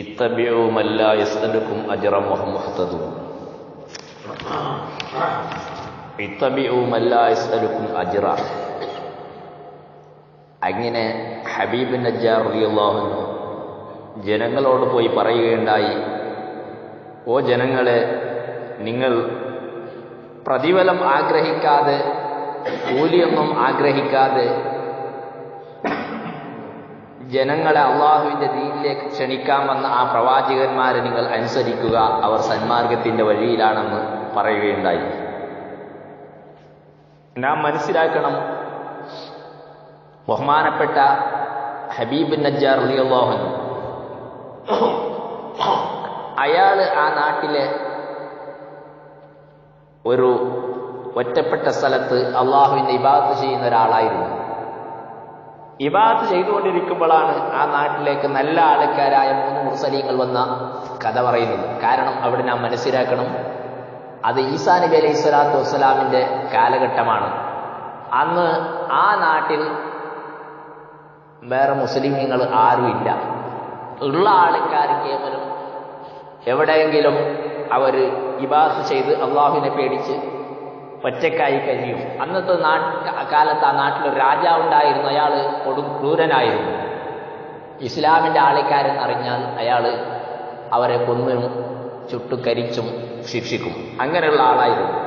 ഇത്തബിഉ മൻ ലാ യസ്അലുക്കും അജ്റൻ വഹും മുഹ്തദൂൻ. ഇത്തബിഉ മൻ ലാ യസ്അലുക്കും അജ്റ. അങ്ങനെ ഹബീബ് നജ്ജാർ റളിയല്ലാഹു അൻഹു ജനങ്ങളോട് പോയി പറയുകയുണ്ടായി, ഓ ജനങ്ങളെ, നിങ്ങൾ പ്രതിഫലം ആഗ്രഹിക്കാതെ, കൂലിയൊന്നും ആഗ്രഹിക്കാതെ ജനങ്ങളെ അള്ളാഹുവിന്റെ ദീനിലേക്ക് ക്ഷണിക്കാൻ വന്ന ആ പ്രവാചകന്മാരെ നിങ്ങൾ അനുസരിക്കുക, അവർ സന്മാർഗത്തിന്റെ വഴിയിലാണെന്ന് പറയുകയുണ്ടായി. നാം മനസ്സിലാക്കണം, ബഹുമാനപ്പെട്ട ഹബീബ് നജ്ജാർ റളിയല്ലാഹു അൻഹു അയാള് ആ നാട്ടിലെ ഒരു ഒറ്റപ്പെട്ട സ്ഥലത്ത് അള്ളാഹുവിന്റെ ഇബാദത്ത് ചെയ്യുന്ന ഒരാളായിരുന്നു. ഇബാദത്ത് ചെയ്തുകൊണ്ടിരിക്കുമ്പോഴാണ് ആ നാട്ടിലേക്ക് നല്ല ആൾക്കാരായ 3 മുർസലീങ്ങൾ വന്ന കഥ പറയുന്നത്. കാരണം അവിടെ നാം മനസ്സിലാക്കണം, അത് ഈസാ നബി അലൈഹി സ്വലാത്തു വസ്സലാമിന്റെ കാലഘട്ടമാണ്. അന്ന് ആ നാട്ടിൽ വേറെ മുസ്ലിമീങ്ങൾ ആരുമില്ല. ഉള്ള ആൾക്കാർ കേവലം എവിടെയെങ്കിലും അവർ ഇബാദത്ത് ചെയ്ത് അള്ളാഹുവിനെ പേടിച്ച് ഒറ്റക്കായി കഴിയും. അന്നത്തെ കാലത്ത് ആ നാട്ടിലൊരു രാജാവുണ്ടായിരുന്നു. അയാൾ കൊടും ക്രൂരനായിരുന്നു. ഇസ്ലാമിന്റെ ആൾക്കാരെന്നറിഞ്ഞാൽ അയാൾ അവരെ കൊന്നും ചുട്ടുകരിച്ചും ശിക്ഷിക്കും. അങ്ങനെയുള്ള ആളായിരുന്നു.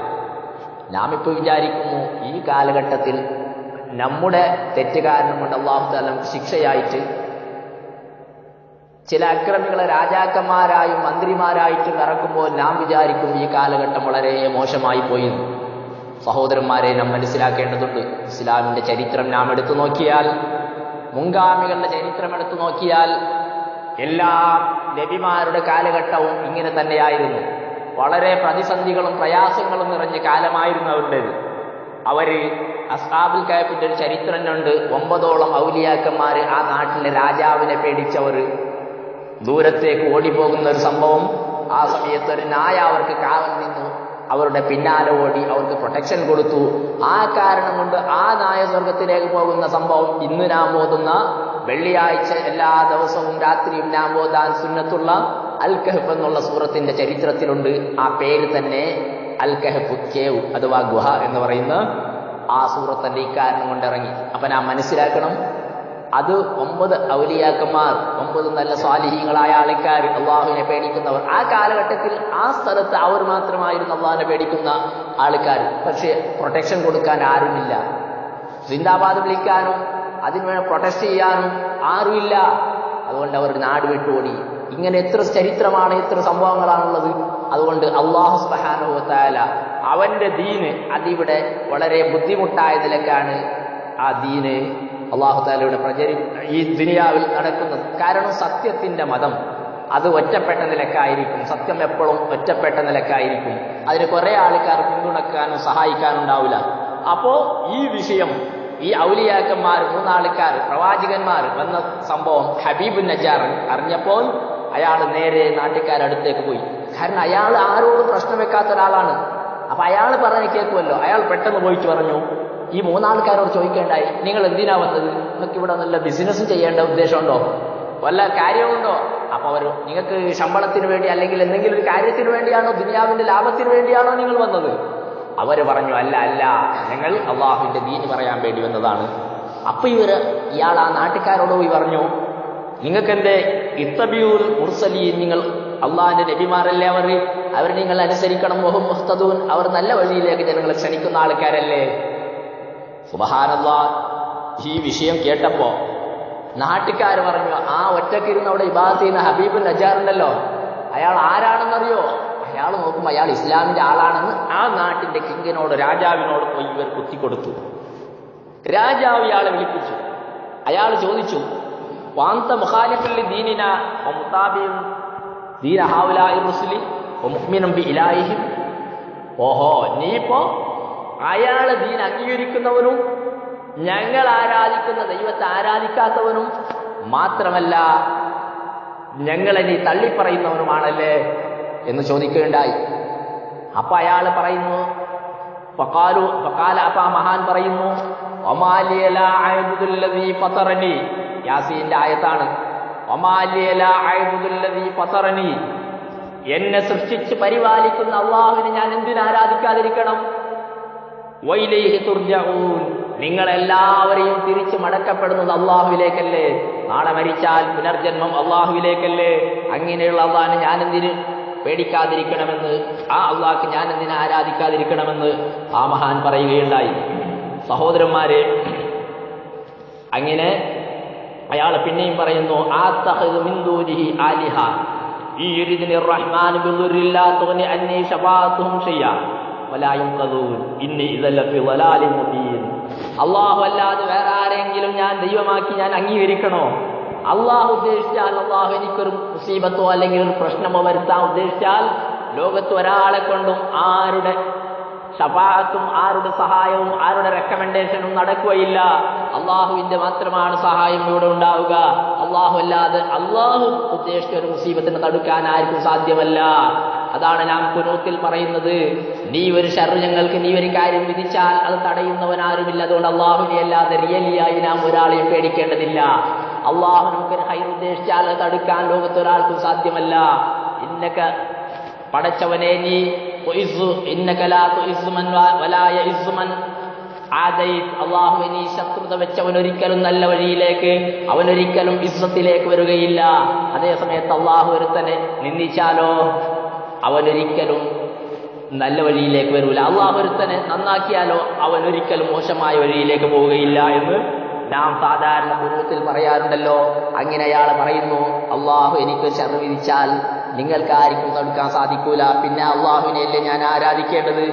നാം ഇപ്പോൾ വിചാരിക്കുന്നു, ഈ കാലഘട്ടത്തിൽ നമ്മുടെ തെറ്റുകാരണം കൊണ്ട് അല്ലാഹു തആല ശിക്ഷയായിട്ട് ചില അക്രമികളെ രാജാക്കന്മാരായും മന്ത്രിമാരായിട്ടും ഇറക്കുമ്പോൾ നാം വിചാരിക്കും ഈ കാലഘട്ടം വളരെ മോശമായി പോയി. സഹോദരന്മാരെ, നാം മനസ്സിലാക്കേണ്ടതുണ്ട്, ഇസ്ലാമിന്റെ ചരിത്രം നാം എടുത്തു നോക്കിയാൽ, മുൻഗാമികളുടെ ചരിത്രം എടുത്തു നോക്കിയാൽ, എല്ലാ നബിമാരുടെ കാലഘട്ടവും ഇങ്ങനെ തന്നെയായിരുന്നു. വളരെ പ്രതിസന്ധികളും പ്രയാസങ്ങളും നിറഞ്ഞ കാലമായിരുന്നു അവരുടേത്. അവര് അസ്ഹാബുൽ കഹ്ഫിന്റെ ഒരു ചരിത്രം ഉണ്ട്. 9ഓളം ഔലിയാക്കന്മാര് ആ നാട്ടിലെ രാജാവിനെ പേടിച്ചവർ ദൂരത്തേക്ക് ഓടിപ്പോകുന്ന ഒരു സംഭവം. ആ സമയത്ത് ഒരു നായ അവർക്ക് കാവൽ നിന്നു, അവരുടെ പിന്നാലെ ഓടി അവർക്ക് പ്രൊട്ടക്ഷൻ കൊടുത്തു. ആ കാരണം കൊണ്ട് ആ നായ സ്വർഗത്തിലേക്ക് പോകുന്ന സംഭവം ഇന്ന് നാം ഓതുന്ന വെള്ളിയാഴ്ച എല്ലാ ദിവസവും രാത്രിയും നാം ഓതാൻ സുന്നത്തുള്ള അൽ കഹ്ഫ് എന്നുള്ള സൂറത്തിന്റെ ചരിത്രത്തിലുണ്ട്. ആ പേര് തന്നെ അൽ കഹ്ഫ്, കേവ് അഥവാ ഗുഹ എന്ന് പറയുന്ന ആ സൂറത്തിന്റെ ഇക്കാരണം കൊണ്ട് ഇറങ്ങി. അപ്പൊ നാം മനസ്സിലാക്കണം, അത് 9 ഔലിയാക്കന്മാർ, 9 നല്ല സ്വാലിഹീങ്ങളായ ആൾക്കാർ, അള്ളാഹുവിനെ പേടിക്കുന്നവർ. ആ കാലഘട്ടത്തിൽ ആ സ്ഥലത്ത് അവർ മാത്രമായിരുന്നു അള്ളാഹിനെ പേടിക്കുന്ന ആൾക്കാർ. പക്ഷെ പ്രൊട്ടക്ഷൻ കൊടുക്കാൻ ആരുമില്ല. സിന്ദാബാദ് വിളിക്കാനും അതിനുവേണ്ടി പ്രൊട്ടക്ട് ചെയ്യാനും ആരുമില്ല. അതുകൊണ്ട് അവർ നാട് വിട്ടോടി. ഇങ്ങനെ എത്ര ചരിത്രമാണ്, എത്ര സംഭവങ്ങളാണുള്ളത്. അതുകൊണ്ട് അല്ലാഹു സുബ്ഹാനഹു വ തആല അവന്റെ ദീന് അതിവിടെ വളരെ ബുദ്ധിമുട്ടായ നിലക്കാണ് ആ ദീന് അല്ലാഹു തആലയുടെ ഈ ദുനിയാവിൽ നടക്കുന്നത്. കാരണം സത്യത്തിന്റെ മതം അത് ഒറ്റപ്പെട്ട നിലക്കായിരിക്കും. സത്യം എപ്പോഴും ഒറ്റപ്പെട്ട നിലക്കായിരിക്കും. അതിന് കുറെ ആൾക്കാർ പിന്തുണക്കാനും സഹായിക്കാനും ഉണ്ടാവില്ല. അപ്പോ ഈ വിഷയം, ഈ ഔലിയാക്കന്മാർ 3 ആൾക്കാർ പ്രവാചകന്മാർ വന്ന സംഭവം ഹബീബ് നജ്ജാർ അറിഞ്ഞപ്പോൾ അയാൾ നേരെ നാട്ടുകാരടുത്തേക്ക് പോയി. കാരണം അയാൾ ആരോടും പ്രശ്നം വെക്കാത്ത ഒരാളാണ്. അപ്പൊ അയാൾ പറഞ്ഞ് കേൾക്കുമല്ലോ. അയാൾ പെട്ടെന്ന് പോയിട്ട് പറഞ്ഞു, ഈ 3 ആൾക്കാരോട് ചോദിക്കേണ്ടായി, നിങ്ങൾ എന്തിനാ വന്നത്? നിങ്ങൾക്ക് ഇവിടെ നല്ല ബിസിനസ് ചെയ്യേണ്ട ഉദ്ദേശമുണ്ടോ? വല്ല കാര്യമുണ്ടോ? അപ്പൊ അവർ, നിങ്ങൾക്ക് ശമ്പളത്തിന് വേണ്ടി അല്ലെങ്കിൽ എന്തെങ്കിലും ഒരു കാര്യത്തിന് വേണ്ടിയാണോ, ദുനിയാവിന്റെ ലാഭത്തിന് വേണ്ടിയാണോ നിങ്ങൾ വന്നത്? അവര് പറഞ്ഞു, അല്ല അല്ല, ഞങ്ങൾ അള്ളാഹുവിന്റെ ദീന് പറയാൻ വേണ്ടി വന്നതാണ്. അപ്പൊ ഇയാൾ ആ നാട്ടുകാരോട് പോയി പറഞ്ഞു, നിങ്ങൾക്ക് എന്റെ ഇത്തബിഉൽ മുർസലീൻ, നിങ്ങൾ അള്ളാഹിന്റെ നബിമാരല്ലേ അവർ നിങ്ങൾ അനുസരിക്കണം. വഹും മുഹ്തദൂൻ, അവർ നല്ല വഴിയിലേക്ക് ജനങ്ങളെ ക്ഷണിക്കുന്ന ആൾക്കാരല്ലേ. സുബ്ഹാനല്ലാഹ്. ഈ വിഷയം കേട്ടപ്പോ നാട്ടുകാർ പറഞ്ഞു, ആ ഒറ്റക്കിരുന്ന് അവിടെ ഇബാദത്ത് ചെയ്യുന്ന ഹബീബ് നജ്ജാർ ഉണ്ടല്ലോ, അയാൾ ആരാണെന്നറിയോ? അയാൾ നോക്കുമ്പോൾ അയാൾ ഇസ്ലാമിന്റെ ആളാണെന്ന് ആ നാട്ടിന്റെ കിങ്ങിനോട്, രാജാവിനോട് പോയി ഇവർ കുത്തിക്കൊടുത്തു. രാജാവ് ഇയാളെ വിളിപ്പിച്ചു. അയാൾ ചോദിച്ചു, വാന്ത മുഖാലിഫുൽ ദീനിന വ മുതാബിഉൻ ദീന ഹൗലാഇ റുസുലി വ മുഅ്മിനുൻ ബി ഇലാഹിഹിം. ഓഹോ, നീ ഇപ്പോ അയാളെ ദീൻ അംഗീകരിക്കുന്നവനും ഞങ്ങൾ ആരാധിക്കുന്ന ദൈവത്തെ ആരാധിക്കാത്തവനും മാത്രമല്ല ഞങ്ങളെ നീ തള്ളിപ്പറയുന്നവനുമാണല്ലേ എന്ന് ചോദിക്കുകയുണ്ടായി. അപ്പൊ അയാൾ പറയുന്നു, അപ്പൊ മഹാൻ പറയുന്നു, യാസീന്റെ ആയത്താണ്. വമാ ലി ലാ അഅ്ബുദുല്ലദീ ഫതറനി, എന്നെ സൃഷ്ടിച്ച് പരിപാലിക്കുന്ന അള്ളാഹുവിനെ ഞാൻ എന്തിന് ആരാധിക്കാതിരിക്കണം? വൈലൈഹി തുർജഊൻ, നിങ്ങളെല്ലാവരെയും തിരിച്ചു മടക്കപ്പെടുന്നത് അള്ളാഹുവിലേക്കല്ലേ? നാളെ മരിച്ചാൽ പുനർജന്മം അള്ളാഹുവിലേക്കല്ലേ? അങ്ങനെയുള്ള അള്ളാഹിനെ ഞാൻ എന്തിന് പേടിക്കാതിരിക്കണമെന്ന്, ആ അള്ളാഹ്ക്ക് ഞാൻ എന്തിനെ ആരാധിക്കാതിരിക്കണമെന്ന് ആ മഹാൻ പറയുകയുണ്ടായി. സഹോദരന്മാരെ, അങ്ങനെ അയാൾ പിന്നെയും പറയുന്നു, ആത്തഖിദു മിൻ ദൂനിഹി ആലിഹ യുരിദിനി റഹ്മാനു ബിദുർരില്ലാ തുഗ്നി അന്നി ശഫാഅത്തുഹും ഷൈഅ വലാ യുൻഖദൂൻ ഇന്നി ഇദൻ ലഫീ ളലാലിൻ മുബീൻ. അല്ലാഹു അല്ലാതെ വേറെ ആരെങ്കിലും ഞാൻ ദൈവമാക്കി ഞാൻ അംഗീകരിക്കണോ? അള്ളാഹു ഉദ്ദേശിച്ചാൽ, അള്ളാഹു എനിക്കൊരു മുസീബത്തോ അല്ലെങ്കിൽ ഒരു പ്രശ്നമോ വരുത്താൻ ഉദ്ദേശിച്ചാൽ ലോകത്ത് ഒരാളെ കൊണ്ടും ആരുടെ ശഫാഅത്തും ആരുടെ സഹായവും ആരുടെ റെക്കമെൻഡേഷനും നടക്കുകയില്ല. അള്ളാഹുവിന്റെ മാത്രമാണ് സഹായം ഇവിടെ ഉണ്ടാവുക. അള്ളാഹു അല്ലാതെ അള്ളാഹു ഉദ്ദേശിച്ച ഒരു മുസീബത്തിനെ തടുക്കാൻ ആർക്കും സാധ്യമല്ല. അതാണ് നാം ഖുനൂത്തിൽ പറയുന്നത്, നീ ഒരു ശർറ് ഞങ്ങൾക്ക് നീ ഒരു കാര്യം വിധിച്ചാൽ അത് തടയുന്നവൻ ആരുമില്ല. അതുകൊണ്ട് അള്ളാഹുവിനെ അല്ലാതെ റിയലിയായി നാം ഒരാളെയും പേടിക്കേണ്ടതില്ല. അള്ളാഹു നമുക്കൊരു ഹൈർ ഉദ്ദേശിച്ചാൽ അത് തടുക്കാൻ ലോകത്തൊരാൾക്കും സാധ്യമല്ല. ഇന്നക പടച്ചവനെ നീ അള്ളാഹുവെ നീ ശത്രുത വെച്ചവൻ ഒരിക്കലും നല്ല വഴിയിലേക്ക്, അവനൊരിക്കലും ഇസ്സത്തിലേക്ക് വരികയില്ല. അതേസമയത്ത് അള്ളാഹു ഒരുത്തനെ നിന്ദിച്ചാലോ അവനൊരിക്കലും നല്ല വഴിയിലേക്ക് വരൂല. അള്ളാഹു ഒരുത്തനെ നന്നാക്കിയാലോ അവനൊരിക്കലും മോശമായ വഴിയിലേക്ക് പോവുകയില്ല എന്ന് നാം സാധാരണ കുടുംബത്തിൽ പറയാറുണ്ടല്ലോ. അങ്ങനെ അയാൾ പറയുന്നു, അള്ളാഹു എനിക്ക് ശർറ് വിധിച്ചാൽ നിങ്ങൾക്ക് ആർക്കും തടുക്കാൻ സാധിക്കൂല, പിന്നെ അള്ളാഹുവിനെയല്ലേ ഞാൻ ആരാധിക്കേണ്ടത്?